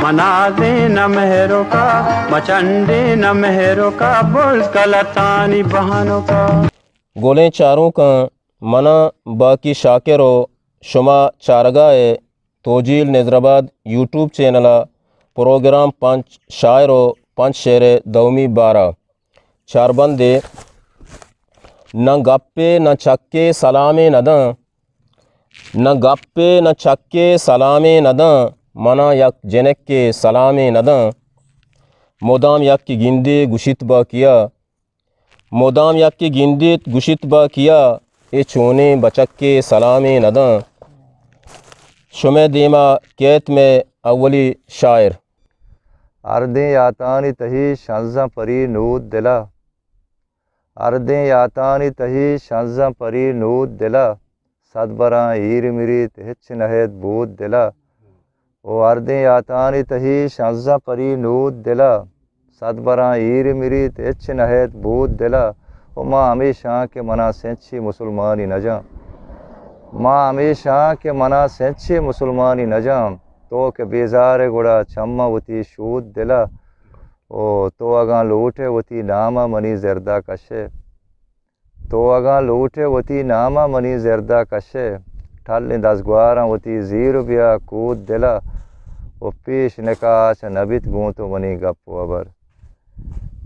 منازے نہ مہروں کا مچنڈے نہ مہروں کا بولز کلتانی بہنوں کا گولیں چاروں کا منا باقی شاکرو شما چارگائے توجیل نظرآباد یوٹیوب چینل پروگرام پنچ شاعرو پنچ شعر دومی 12 چار بندے نہ گپے نہ چھکے سلامے نداں نہ گپے نہ چھکے سلامے نداں منا یک جنک کے سلامے نداں مدام یک کی گندے گشت با کیا مدام یک کی گندیت گشت با کیا اے چونے بچک کے سلامے نداں شمع دیما کیت میں اولی شاعر اردیں یاتانی تہی شنزاں پری نود دلا اردیں یاتانی تہی شنزاں پری نود دلا صد براں ہیر میری تہچ نہید بود دلا او اردیں یاتانی تہی شنزاں پری نود دلا صد براں ہیر میری تہچ نہید بود دلا او ماں ہمیشہ کے منا سینچی مسلمانی نجاں ماں ہمیشہ کے منا سینچی مسلمانی نجاں تو کہ بیزار گڑا چمہ وتی شود دلا او تو اگاں لوٹے وتی نامہ منی زردہ کشے تو اگاں لوٹے وتی نامہ منی زردہ کشے ٹھل دزگواراں وتی زیر بیا کود دلا او پیش نکاح چا نبیت گوں تو منی گپ و ابر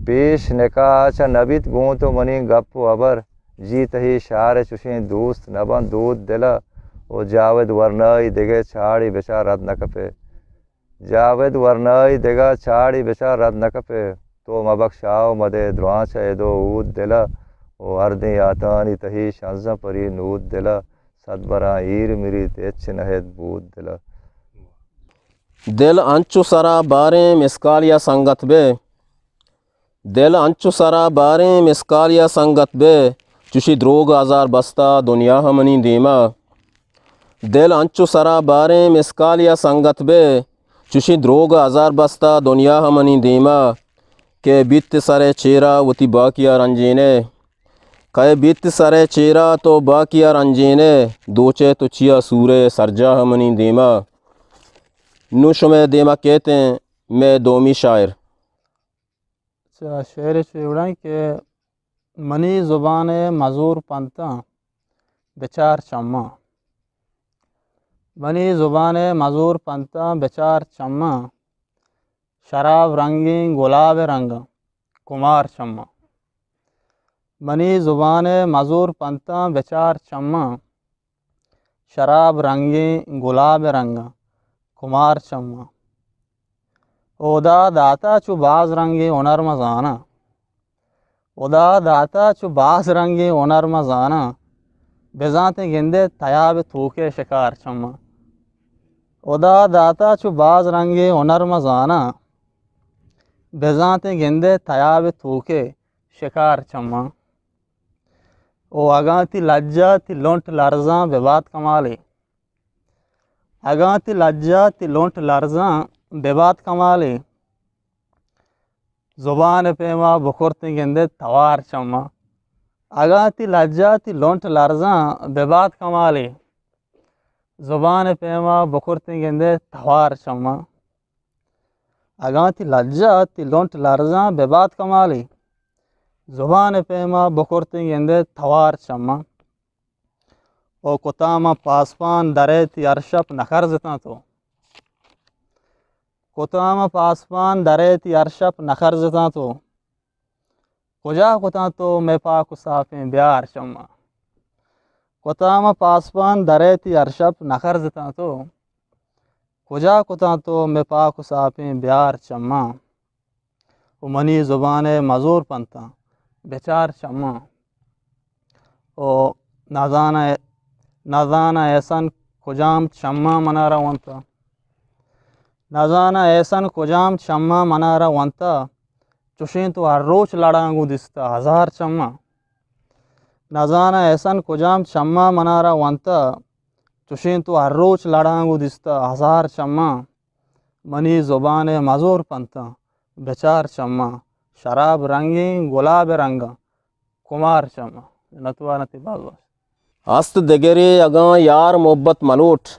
پیش نکاح چا نبیت گوں تو منی گپ و ابر جی تہی شار چشیں دوست نبن دود دلا او جاوید ورنائی دگے چھاڑی بچا رد نہ کپے جاوید ورنائی دگا چھاڑی بچا رد نہ کپے تو مبخشاؤ مدے دروان چا دو اود دلا او اردیں یاتانی تہی شنزاں پری نود دلا صد براں ہیر میری تیچ نہید بود دلا دل انچو سرا باریں مسکالیا سنگت بے دل انچو سرا باریں مسکالیا سنگت بے چوشی دروگ آزار بستا دنیا ہمنی دیما دل انچو سرا باریں مسکالیا سنگت بے چوشی دروگ آزار بستا دنیا ہمنی دیما کہ بیت سرے چیرا وتی باکیا رنجینے کہ بیت سرے چیرا تو باکیا رنجینے دوچے تو چیا سورے سرجا ہمنی دیما نو شمع دیما کہتے ہیں میں دومی شاعر شعر چیوڑائیں کہ منی زبان مزور پنتاں بچار چماں منی زبان مزور پنتاں بچار چماں شراب رنگیں گلاب رنگ کمار چماں منی زبان مزور پنتاں بچار چماں شراب رنگیں گلاب رنگ کمار چماں اودا داتا چو باز رنگیں ہنر مزانا اودا داتا چو باز رنگیں ہنر مزانا بزانت گندے تیاب تھوکے شکار چماں اودا داتا چو باز رنگیں ہنر مزانا بزانت گندے تیاب تھوکے شکار چماں او اگاں تی لجا تی لونٹ لرزاں ببات کمالے اگاں تی لجا تی لونٹ لرزاں ببات کمالے زبان پیما بکرت گندے توار چماں اگاں تی لجا تی لونٹ لرزاں ببات کمالے زبان پیما بکرت گندے توار چماں اگاں تی لجا تی لونٹ لرزاں ببات کمالے زبان پیما بکرت گندے توار چماں او کتاما پاسپان درے تی ارشپ نخرزتاں تو کتاما پاسپان درے تی ارشپ نخرزتاں تو کجا کتاں تو میں پاک صافیں بیار چماں کتاما پاسپان درے تی ارشپ نخرزتاں تو کجا کتاں تو میں پاک صافیں بیار چماں او منی زبان مزور پنتاں بچار چماں او نازانہ ایسن کجام چماں منارا ونتا نازانہ ایسن کجام چماں منارا ونتا چوشیں تو ہر روچ لڑانگو دستا ہزار چماں نازانہ ایسن کجام چماں منارا ونتا چوشیں تو ہر روچ لڑانگو دستا ہزار چماں منی زبان مزور پنتاں بچار چماں شراب رنگیں گلاب رنگا کمار چماں نتوانتی باز است دگرے اگاں یار محبت ملوٹ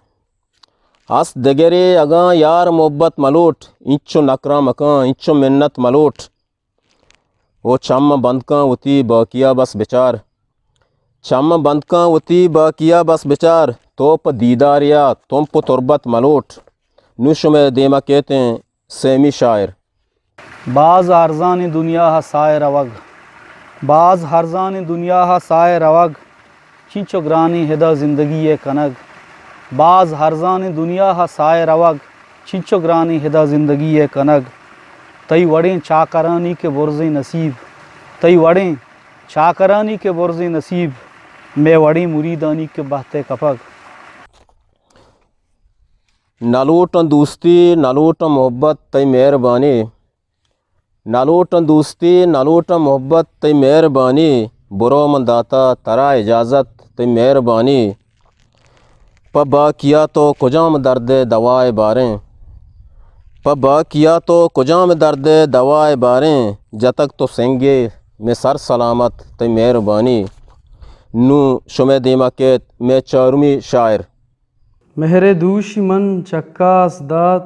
اس دگرے اگاں یار محبت ملوٹ انچو نکرا مکاں انچو منت ملوٹ وہ چم بند کاں وتی باقیہ بس بچار چم بند کاں وتی باقیہ بس بچار توپ دیداریا تم پو تربت ملوٹ نوشم دیما کہتے ہیں سیمی شاعر بعض ارزان دنیا سائے روگ بعض ہرزان دنیا سائے روگ چنچو گرانی ہدا زندگی کنگ بعض ہرزان دنیا سائے روگ چنچو گرانی ہدا زندگی کنگ تئی وڑیں چاکرانی کے برز نصیب تئی وڑیں چاکرانی کے برز نصیب میں وڑیں مریدانی کے بہتے کپگ نلوٹن دوستی نلوٹن محبت تئی مہربانی نلوٹن دوستی نلوٹن محبت تئی مہربانی برو من داتا ترا اجازت تئی مہربانی پبا کیا تو کجام درد دوائے باریں پبا کیا تو کجام درد دوائے باریں جتک تو سنگے میں سر سلامت تئی مہربانی نو شمع دیما کہت میں چارمی شاعر مہر دوش من چکاس دات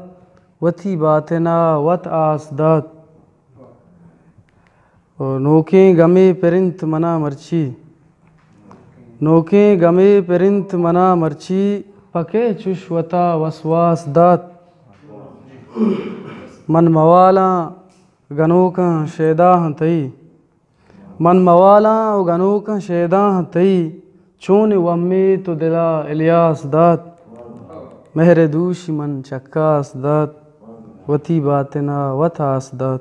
وتی باتنا وت آس دات نوکیں گمے پرنت منا مرچی نوکیں گمے پرنت منا مرچی پکے چش وتا وسواس دات من موالاں گنوکاں شیداں تئی من موالاں گنوکاں شیداں تئی چون ومی تو دلا الیاس دات مہر دوش من چکاس دات وتی باتنا وت آس دات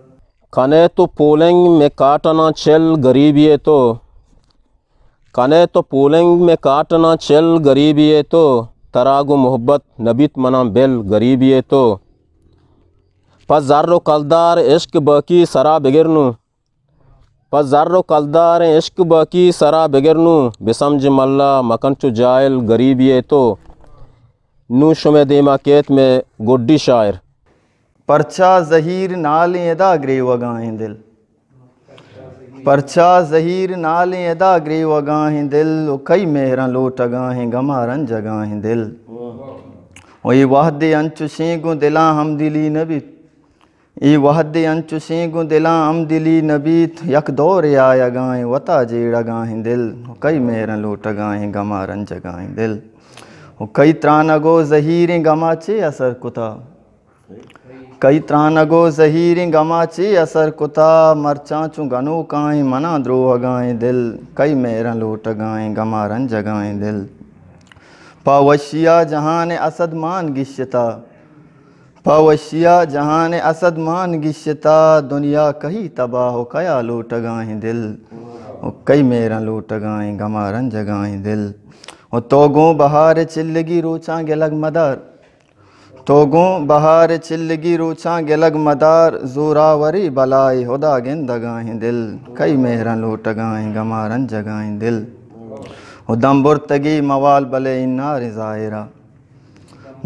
کنے تو پولنگ میں کاٹنا چل غریبی ہے تو کنے تو پولنگ میں کاٹنا چل غریبی ہے تو تراگو محبت نبیت منا بل غریبی ہے تو پس زر و کلدار عشق باقی سرا بگرنو پس زر و کلدار عشق باقی سرا بگرنو بسمج ملا مکنچو جائل غریبی ہے تو نو شمع دیما کہت میں گڈی شاعر پرچا زہیر نالیں ادا گرے وگاہیں دل پرچا زہیر نالیں ادا گرے وگاہیں دل او کئی مہراں لوٹ اگاہیں گمارن جگاہیں دل او یہ وحد انچو شینگوں دلاں ہم دلی نبیت ای وحد انچو شینگوں دلاں ہم دلی نبیت یک دور آیا گاہیں وطا جیڑا گاہیں دل او کئی مہراں لوٹ اگاہیں گمارن جگاہیں دل او کئی ترانگو زہیریں گماچے اثر کتا کئی ترانگو زہیریں گماچے اثر کتا مرچاں چوں گنو کائیں منا درو اگائیں دل کئی مہراں لوٹ اگائیں گمارن جگائیں دل پاوشیا جہان اسد مان گشتا پاوشیا جہان اسد مان گشتا دنیا کہیں تباہ ہو کیا لوٹ اگائیں دل او کئی مہراں لوٹ اگائیں گمارن جگائیں دل او توگوں بہار چلگی روچاں گلگ مدار توگوں بہار چلگی روچاں گلگ مدار زوراوری بلائی خدا گندگاہیں دل کئی مہراں لوٹ اگائیں گمارن جگائیں دل او دم برتگی موال بلے انار ظاہرہ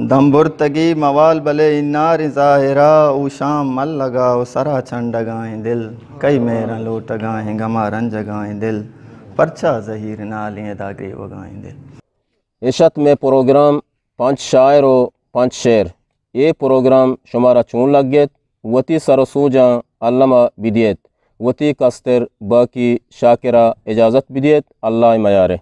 دم برتگی موال بلے انار ظاہرہ او شام مل لگا او سرا چنڈگائیں دل کئی مہراں لوٹ اگائیں گمارن جگائیں دل پرچا زہیر نالیں ادا گرے وگائیں دل عشت میں پروگرام 5 شاعر و 5 شعر یہ پروگرام شمارا چون لگ گیت وتی سر سوجاں علامہ بدیت وتی کستر باقی شاکرہ اجازت بدیت اللہ میارے